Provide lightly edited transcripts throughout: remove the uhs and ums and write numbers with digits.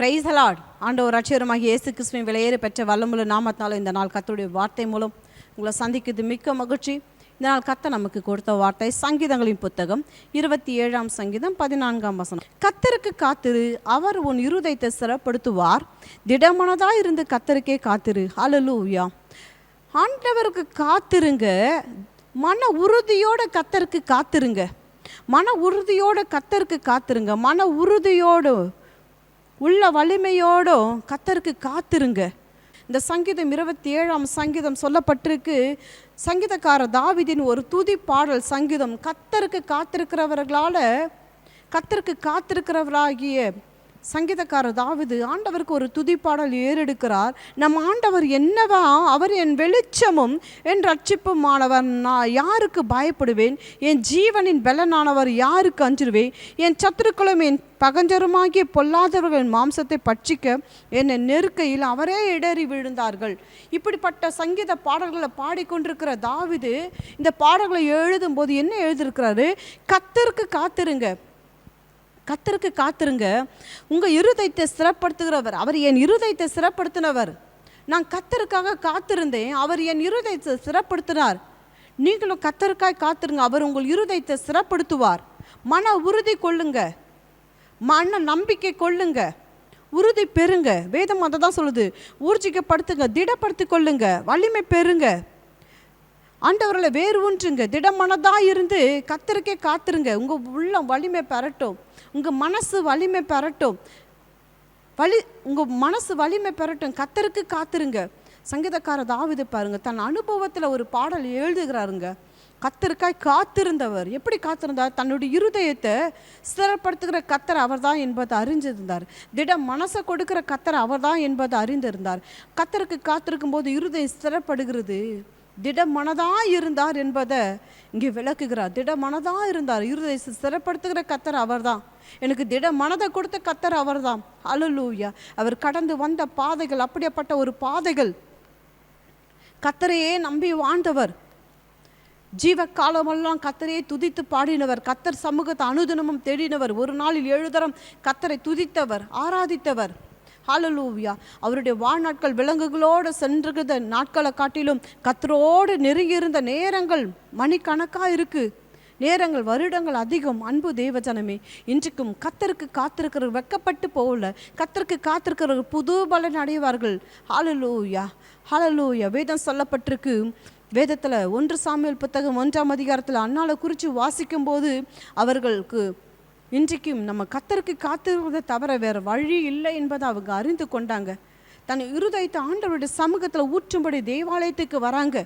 Praise the Lord. ஆண்டவர் ரட்சகருமாகிய இயேசு கிறிஸ்துவின் விலையேற பெற்ற வல்லமுள்ள நாமத்தால் இந்த நாள் கர்த்தருடைய வார்த்தை மூலம் உங்களை சந்திக்கிறது மிக்க மகிழ்ச்சி. இந்த நாள் கர்த்தர் நமக்கு கொடுத்த வார்த்தை சங்கீதங்களின் புத்தகம் 27ஆம் சங்கீதம் 14ஆம் வசனம். கர்த்தருக்கு காத்திரு, அவர் உன் இருதயத்தை ஸ்திரப்படுத்துவார். திடமனதாய் இருந்து கர்த்தருக்கே காத்திரு. ஹல்லேலூயா. ஆண்டவருக்கு காத்திருங்க, மன உறுதியோட கர்த்தருக்கு காத்திருங்க. மன உறுதியோட கர்த்தருக்கு காத்திருங்க. மன உறுதியோடு உள்ள வலிமையோடும் கர்த்தருக்கு காத்திருங்க. இந்த சங்கீதம் 27ஆம் சங்கீதம் சொல்லப்பட்டிருக்கு. சங்கீதக்கார தாவீதின் ஒரு துதி பாடல் சங்கீதம். கர்த்தருக்கு காத்திருக்கிறவராகிய சங்கீதக்கார தாவீது ஆண்டவருக்கு ஒரு துதி பாடல் ஏறெடுக்கிறார். நம் ஆண்டவர் என்னவா, அவர் என் வெளிச்சமும் என் ரட்சிப்புமானவர், நான் யாருக்கு பயப்படுவேன்? என் ஜீவனின் பலனானவர், யாருக்கு அஞ்சிருவேன்? என் சத்துருக்களும் என் பகஞ்சருமாகிய பொல்லாதவர்களின் மாம்சத்தை பட்சிக்க என்னை நெருக்கையில் அவரே இடறி விழுந்தார்கள். இப்படிப்பட்ட சங்கீத பாடல்களை பாடிக்கொண்டிருக்கிற தாவீது இந்த பாடல்களை எழுதும்போது என்ன எழுதியிருக்கிறாரு? கர்த்தருக்கு காத்திருங்க, கர்த்தருக்கு காத்திருங்க. உங்கள் இருதயத்தை ஸ்திரப்படுத்துகிறவர், அவர் என் இருதயத்தை ஸ்திரப்படுத்தினவர். நான் கர்த்தருக்காக காத்திருந்தேன், அவர் என் இருதயத்தை ஸ்திரப்படுத்தினார். நீங்களும் கர்த்தருக்காக காத்திருங்க, அவர் உங்கள் இருதயத்தை ஸ்திரப்படுத்துவார். மன உறுதி கொள்ளுங்க, மன நம்பிக்கை கொள்ளுங்க, உறுதி பெறுங்க. வேதம் அதை தான் சொல்லுது. ஊர்ஜிக்கப்படுத்துங்க, திடப்படுத்தி கொள்ளுங்க, வலிமை பெறுங்க, ஆண்டவர்களை வேறு ஒன்றுங்க. திடமனதாக இருந்து கர்த்தருக்கே காத்திருங்க. உங்கள் உள்ளம் வலிமை பெறட்டும், உங்கள் மனசு வலிமை பெறட்டும், உங்கள் மனசு வலிமை பெறட்டும். கர்த்தருக்கு காத்திருங்க. சங்கீதக்கார தாவீது பாருங்க, தன் அனுபவத்தில் ஒரு பாடல் எழுதுகிறாருங்க. கர்த்தருக்காய் காத்திருந்தவர் எப்படி காத்திருந்தார்? தன்னுடைய இருதயத்தை ஸ்திரப்படுத்துகிற கர்த்தர் அவர் தான் என்பதை அறிஞ்சிருந்தார். திடம் மனசை கொடுக்கிற கர்த்தர் அவர் தான் என்பதை அறிந்திருந்தார். கர்த்தருக்கு காத்திருக்கும் போது இருதயம் ஸ்திரப்படுகிறது. திடமனதாக இருந்தார் என்பதை இங்கே விளக்குகிறார். திடமனதாக இருந்தார், இருதயத்தை ஸ்திரப்படுத்துகிற கர்த்தர் அவர் தான். எனக்கு திட மனதை கொடுத்த கர்த்தர் அவர் தான். ஹல்லேலூயா. அவர் கடந்து வந்த பாதைகள் அப்படிப்பட்ட ஒரு பாதைகள். கர்த்தரையே நம்பி வாழ்ந்தவர், ஜீவ காலமெல்லாம் கர்த்தரையே துதித்து பாடினவர், கர்த்தர் சமூகத்தை அனுதினமும் தேடினவர், ஒரு நாளில் 7 தரம் கர்த்தரை துதித்தவர், ஆராதித்தவர். ஹல்லேலூயா. அவருடைய வாழ்நாட்கள் விலங்குகளோடு சென்றுகிற நாட்களை காட்டிலும் கர்த்தரோடு நெருங்கியிருந்த நேரங்கள் மணிக்கணக்காக இருக்குது. நேரங்கள் வருடங்கள் அதிகம். அன்பு தேவஜனமே, இன்றைக்கும் கர்த்தருக்கு காத்திருக்கிற வெக்கப்பட்டு போகல. கர்த்தருக்கு காத்திருக்கிற புது பலன் அடைவார்கள். ஹல்லேலூயா, ஹல்லேலூயா. வேதம் சொல்லப்பட்டிருக்கு. வேதத்தில் 1 சாமுவேல் புத்தகம் 1ஆம் அதிகாரத்தில் அன்னாளை குறித்து வாசிக்கும் போது அவர்களுக்கு இன்றைக்கும் நம்ம கர்த்தருக்கு காத்திருக்கிறதை தவிர வேறு வழி இல்லை என்பதை அவங்க அறிந்து கொண்டாங்க. தன் இருதயத்தை ஆண்டவருடைய சமூகத்தில் ஊற்றும்படி தேவாலயத்துக்கு வராங்க.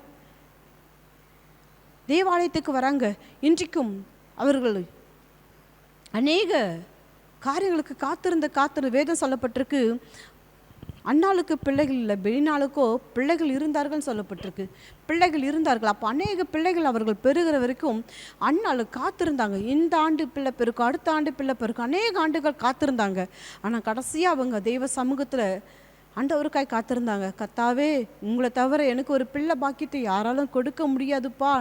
இன்றைக்கும் அவர்கள் அநேக காரியங்களுக்கு காத்திருந்த வேதம் சொல்லப்பட்டிருக்கு. அன்னாளுக்கு பிள்ளைகள் இல்லை, பெலினாளுக்கோ பிள்ளைகள் இருந்தார்கள் சொல்லப்பட்டிருக்கு. பிள்ளைகள் இருந்தார்கள். அப்போ அநேக பிள்ளைகள் அவர்கள் பெறுகிற வரைக்கும் அன்னாள் காத்திருந்தாங்க. இந்த ஆண்டு பிள்ளை பெருக்கும், அடுத்த ஆண்டு பிள்ளை பெருக்கும், அநேக ஆண்டுகள் காத்திருந்தாங்க. ஆனால் கடைசியாக அவங்க தெய்வ சமூகத்தில் ஆண்டவருக்காய் காத்திருந்தாங்க. கர்த்தாவே, உங்களை தவிர எனக்கு ஒரு பிள்ளை பாக்கியத்தை யாராலும் கொடுக்க முடியாதுப்பா.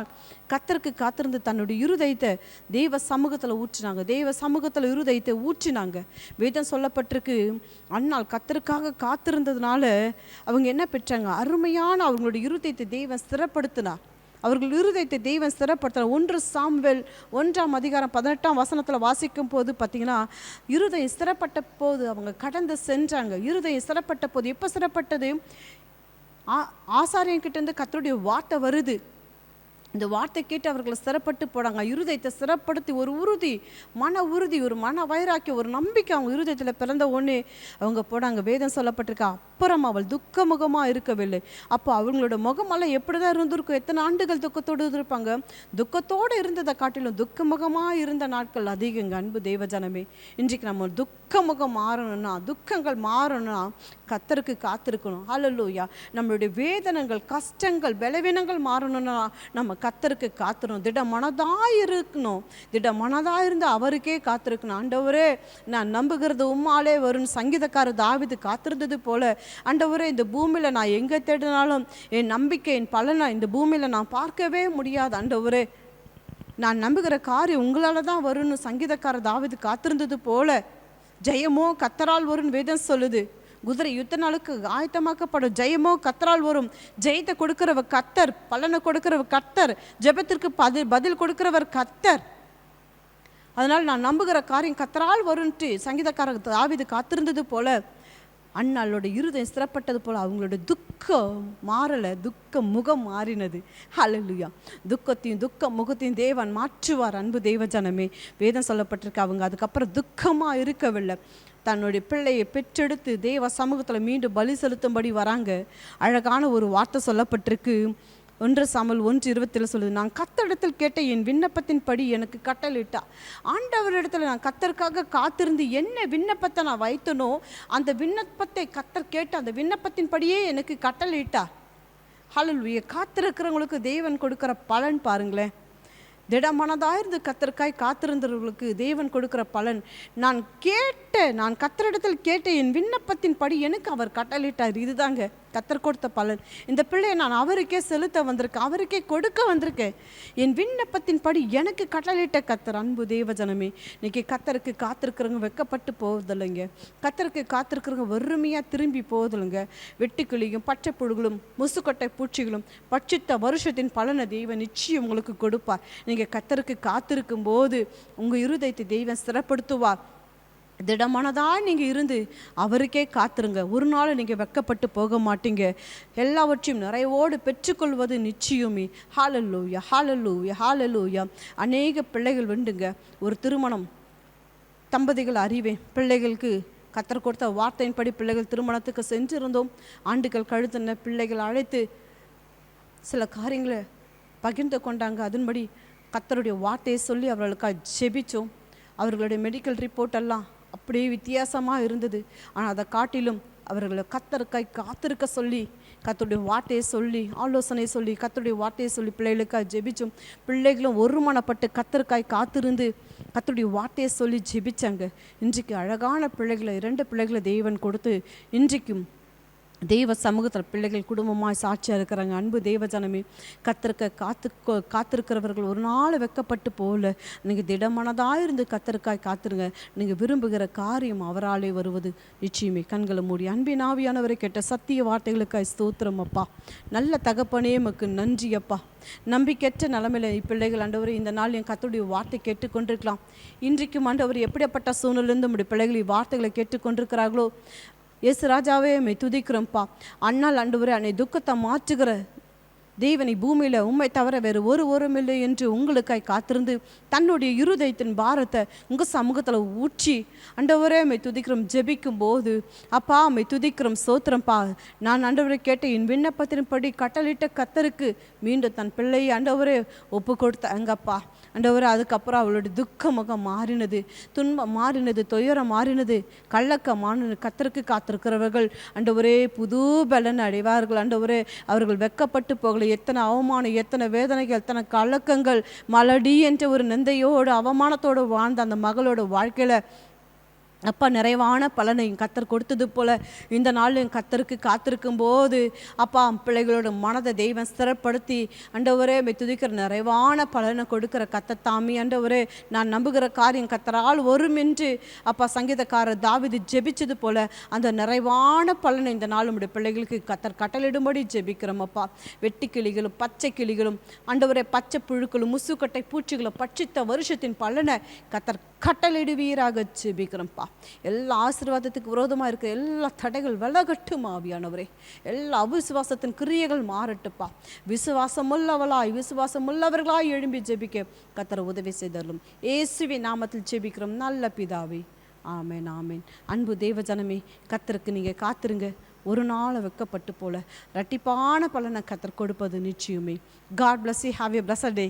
கர்த்தருக்கு காத்திருந்து தன்னுடைய இருதயத்தை தெய்வ சமூகத்தில் ஊற்றினாங்க. தெய்வ சமூகத்தில் இருதயத்தை ஊற்றினாங்க. வேதம் சொல்லப்பட்டிருக்கு. அன்னாள் கர்த்தருக்காக காத்திருந்ததுனால அவங்க என்ன பெற்றாங்க? அருமையான அவங்களுடைய இருதயத்தை தெய்வம் ஸ்திரப்படுத்தினார். அவர்கள் இருதயத்தை தெய்வம் ஸ்திரப்படுத்தினார். 1 சாமுவேல் 1ஆம் அதிகாரம் 18ஆம் வசனத்தில் வாசிக்கும் போது பார்த்தீங்கன்னா, இருதயம் ஸ்திரப்பட்ட போது அவங்க கடந்து சென்றாங்க. இருதயம் ஸ்திரப்பட்ட போது எப்போ ஸ்திரப்பட்டது? ஆசாரியன்கிட்டேருந்து கர்த்தருடைய வார்த்தை வருது. இந்த வார்த்தை கேட்டு அவர்களை ஸ்திரப்பட்டு போடாங்க. இருதயத்தை ஸ்திரப்படுத்தி ஒரு உறுதி, மன உறுதி, ஒரு மன வைராக்கியம், ஒரு நம்பிக்கை அவங்க இருதயத்தில் பிறந்த ஒன்று அவங்க போடாங்க. வேதம் சொல்லப்பட்டிருக்கா, அப்புறம் அவள் துக்கமுகமாக இருக்கவில்லை. அப்போ அவங்களோட முகமெல்லாம் எப்படி தான் இருந்திருக்கும்? எத்தனை ஆண்டுகள் துக்கத்தோடு இருந்திருப்பாங்க? துக்கத்தோடு இருந்ததை காட்டிலும் துக்கமுகமாக இருந்த நாட்கள் அதிகங்க. அன்பு தேவஜனமே, இன்றைக்கு நம்ம துக்கமுகம் மாறணும்னா, துக்கங்கள் மாறணும்னா கர்த்தருக்கு காத்திருக்கணும். ஹல்லேலூயா. நம்மளுடைய வேதனைகள், கஷ்டங்கள், பலவீனங்கள் மாறணும்னா நம்ம கர்த்தருக்கு காத்திரணும். திடமனதாக இருக்கணும். திடமனதாக இருந்து அவருக்கே காத்திருக்கணும். ஆண்டவரே, நான் நம்புகிறது உம்மாலே வரும்னு சங்கீதக்கார தாவீது காத்திருந்தது போல, ஆண்டவரே, இந்த பூமியில் நான் எங்கே தேடினாலும் என் நம்பிக்கை, என் பலனை இந்த பூமியில் நான் பார்க்கவே முடியாது. ஆண்டவரே, நான் நம்புகிற காரியம் உங்களால் தான் வரும்னு சங்கீதக்கார தாவீது காத்திருந்தது போல ஜெயமோ கத்தரால் வரும்னு வேதம் சொல்லுது. குதிரை யுத்த நாளுக்கு ஆயத்தமாக்கப்படும். ஜெயமோ கத்தரால் வரும். ஜெயத்தை கொடுக்கிறவர் கத்தர், பலனை கொடுக்கிறவர் கத்தர், ஜெபத்திற்கு பதில் கொடுக்கிறவர் கத்தர். அதனால் நான் நம்புகிற காரியம் கத்தரால் வரும்ட்டு சங்கீதக்காரர் தாவீது காத்திருந்தது போல, அண்ணாளோட இருதயம் சிறப்பட்டது போல் அவங்களோட துக்கம் மாறலை, துக்க முகம் மாறினது. ஹல்லேலூயா. துக்கத்தையும் துக்க முகத்தையும் தேவன் மாற்றுவார். அன்பு தேவ ஜனமே, வேதம் சொல்லப்பட்டிருக்கு. அவங்க அதுக்கப்புறம் துக்கமாக இருக்கவில்லை. தன்னுடைய பிள்ளையை பெற்றெடுத்து தேவ சமூகத்தில் மீண்டும் பலி செலுத்தும்படி வராங்க. அழகான ஒரு வார்த்தை சொல்லப்பட்டிருக்கு. 1 சாமுவேல் 1:20 சொல்லுது, நான் கர்த்தரிடத்தில் கேட்ட என் விண்ணப்பத்தின் படி எனக்கு கட்டளையிட்டா. ஆண்டவரிடத்தில் நான் கர்த்தருக்காக காத்திருந்து என்ன விண்ணப்பத்தை நான் வைத்தனோ அந்த விண்ணப்பத்தை கர்த்தர் கேட்டு அந்த விண்ணப்பத்தின் படியே எனக்கு கட்டளையிட்டா. ஹல்லேலூயா. காத்திருக்கிறவங்களுக்கு தேவன் கொடுக்குற பலன் பாருங்களேன். திடமனதாயிருந்து கர்த்தருக்காய் காத்திருந்தவர்களுக்கு தேவன் கொடுக்குற பலன். நான் கர்த்தரிடத்தில் கேட்ட என் விண்ணப்பத்தின் படி எனக்கு அவர் கட்டளையிட்டார். இதுதாங்க கர்த்தர் கொடுத்த பலன். இந்த பிள்ளையை நான் அவருக்கே செலுத்த வந்திருக்கேன், அவருக்கே கொடுக்க வந்திருக்கேன். என் விண்ணப்பத்தின் படி எனக்கு கட்டளையிட்ட கர்த்தர். அன்பு தேவ ஜனமே, இன்னைக்கு கர்த்தருக்கு காத்திருக்கிறவங்க வெக்கப்பட்டு போவதில்லைங்க. கர்த்தருக்கு காத்திருக்கிறவங்க வறுமையாக திரும்பி போவதில்லைங்க. வெட்டுக்கிளியும் பச்சை புழுகளும் முசுக்கொட்டை பூச்சிகளும் பட்சித்த வருஷத்தின் பலனை தெய்வம் நிச்சயம் உங்களுக்கு கொடுப்பார். நீங்கள் கர்த்தருக்கு காத்திருக்கும் போது உங்கள் இருதயத்தை தெய்வம் ஸ்திரப்படுத்துவார். திடமானதாக நீங்கள் இருந்து அவருக்கே காத்துருங்க. ஒரு நாள் நீங்கள் வெக்கப்பட்டு போக மாட்டீங்க. எல்லாவற்றையும் நிறைவோடு பெற்றுக்கொள்வது நிச்சயமே. ஹல்லேலூயா, ஹல்லேலூயா, ஹல்லேலூயா. அநேக பிள்ளைகள் வேண்டுங்க. ஒரு திருமணம் தம்பதிகள் அறிவேன். பிள்ளைகளுக்கு கர்த்தர் கொடுத்த வார்த்தையின்படி பிள்ளைகள் திருமணத்துக்கு சென்றிருந்தோம். ஆண்டுகள் கழுத்தின பிள்ளைகள் அழைத்து சில காரியங்களை பகிர்ந்து கொண்டாங்க. அதன்படி கர்த்தருடைய வார்த்தையை சொல்லி அவர்களுக்காக ஜெபித்தோம். அவர்களுடைய மெடிக்கல் ரிப்போர்ட் எல்லாம் அப்படியே வித்தியாசமாக இருந்தது. ஆனால் அதை காட்டிலும் அவர்களை கர்த்தருக்காய் காத்திருக்க சொல்லி கர்த்தருடைய வார்த்தையை சொல்லி ஆலோசனை சொல்லி கர்த்தருடைய வார்த்தையை சொல்லி பிள்ளைகளுக்காக ஜெபித்தோம். பிள்ளைகளும் ஒருமனப்பட்டு கர்த்தருக்காய் காத்திருந்து கர்த்தருடைய வார்த்தையை சொல்லி ஜெபிச்சாங்க. இன்றைக்கு அழகான பிள்ளைகளை 2 பிள்ளைகளை தேவன் கொடுத்து இன்றைக்கும் தெய்வ சமூகத்தில் பிள்ளைகள் குடும்பமாக சாட்சியாக இருக்கிறாங்க. அன்பு தேவ ஜனமே, காத்திருக்கிறவர்கள் ஒரு நாள் வெக்கப்பட்டு போகல. நீங்கள் திடமனதாக இருந்து கர்த்தருக்காய் காத்திருங்க. நீங்கள் விரும்புகிற காரியம் அவராலே வருவது நிச்சயமே. கண்களை மூடி அன்பின் ஆவியானவரை கேட்ட சத்திய வார்த்தைகளுக்காய் ஸ்தோத்திரம் அப்பா. நல்ல தகப்பனே உமக்கு நன்றி அப்பா. நம்பிக்கையற்ற நிலைமையில் பிள்ளைகள் ஆண்டவர் இந்த நாள் என் கர்த்தருடைய வார்த்தை கேட்டுக்கொண்டிருக்கலாம். இன்றைக்கும் ஆண்டவர் எப்படிப்பட்ட சூழ்நிலையிலிருந்து நம்முடைய பிள்ளைகள் வார்த்தைகளை கேட்டுக்கொண்டிருக்கிறார்களோ, இயேசு ராஜாவே உம்மை துதிக்கிறோம்ப்பா. அண்ணால் ஆண்டவரே அன்னை துக்கத்தை மாற்றுகிற தேவனை பூமியில் உம்மை தவிர வேறு ஒருவரும் இல்லை என்று உங்களுக்காய் காத்திருந்து தன்னுடைய இருதயத்தின் பாரத்தை உங்கள் சமூகத்தில் ஊற்றி ஆண்டவரே உம்மை துதிக்கிறோம். ஜெபிக்கும் போது அப்பா உம்மை துதிக்கிறோம், சோத்திரம்ப்பா. நான் ஆண்டவரை கேட்ட என் விண்ணப்பத்தின்படி கட்டளிட்ட கர்த்தருக்கு மீண்டும் தன் பிள்ளையை ஆண்டவரே ஒப்பு கொடுத்தாங்கப்பா. ஆண்டவரே அதுக்கப்புறம் அவளுடைய துக்க முகம் மாறினது, துன்பம் மாறினது, துயரம் மாறினது, கள்ளக்க மாறினது. கர்த்தருக்கு காத்திருக்கிறவர்கள் ஆண்டவரே புது பலன் அடைவார்கள். ஆண்டவரே அவர்கள் வெக்கப்பட்டு போகல. எத்தனை அவமானம், எத்தனை வேதனைகள், எத்தனை கலக்கங்கள், மலடி என்ற ஒரு நிந்தையோடு அவமானத்தோடு வாழ்ந்த அந்த மகளோட வாழ்க்கையில் அப்பா நிறைவான பலனை கர்த்தர் கொடுத்தது போல் இந்த நாள் கர்த்தருக்கு காத்திருக்கும் போது அப்பா பிள்ளைகளோட மனதை தெய்வம் ஸ்திரப்படுத்தி ஆண்டவரே துதிக்கிற நிறைவான பலனை கொடுக்குற கர்த்தர் தாமி. ஆண்டவரே நான் நம்புகிற காரியம் கர்த்தரால் வரும் என்று அப்பா சங்கீதக்காரர் தாவீது ஜெபிச்சது போல் அந்த நிறைவான பலனை இந்த நாள் உடைய பிள்ளைகளுக்கு கர்த்தர் கட்டளிடும்படி ஜெபிக்கிறோம் அப்பா. வெட்டி கிளிகளும் பச்சை கிளிகளும் ஆண்டவரே பச்சை புழுக்களும் முசுக்கட்டை பூச்சிகளும் பட்சித்த வருஷத்தின் பலனை கர்த்தர் கட்டளிடுவீராக ஜெபிக்கிறோம்ப்பா. எல்லா ஆசீர்வாதத்துக்கு விரோதமாக இருக்க எல்லா தடைகள் விலகட்டும் ஆவியானவரே. எல்லா அவிசுவாசத்தின் கிரியைகள் மாறட்டுப்பா. விசுவாசமுள்ளவர்களாய் எழும்பி ஜெபிக்க கர்த்தர் உதவி செய்தருளும். இயேசுவின் நாமத்தில் ஜெபிக்கிறோம் நல்ல பிதாவே, ஆமென், ஆமென். அன்பு தேவ ஜனமே, கர்த்தருக்கு நீங்கள் காத்திருங்க. ஒரு நாள் வெக்கப்பட்டு போல இரட்டிப்பான பலனை கர்த்தர் கொடுப்பது நிச்சயமே. God bless you. Have a blessed day.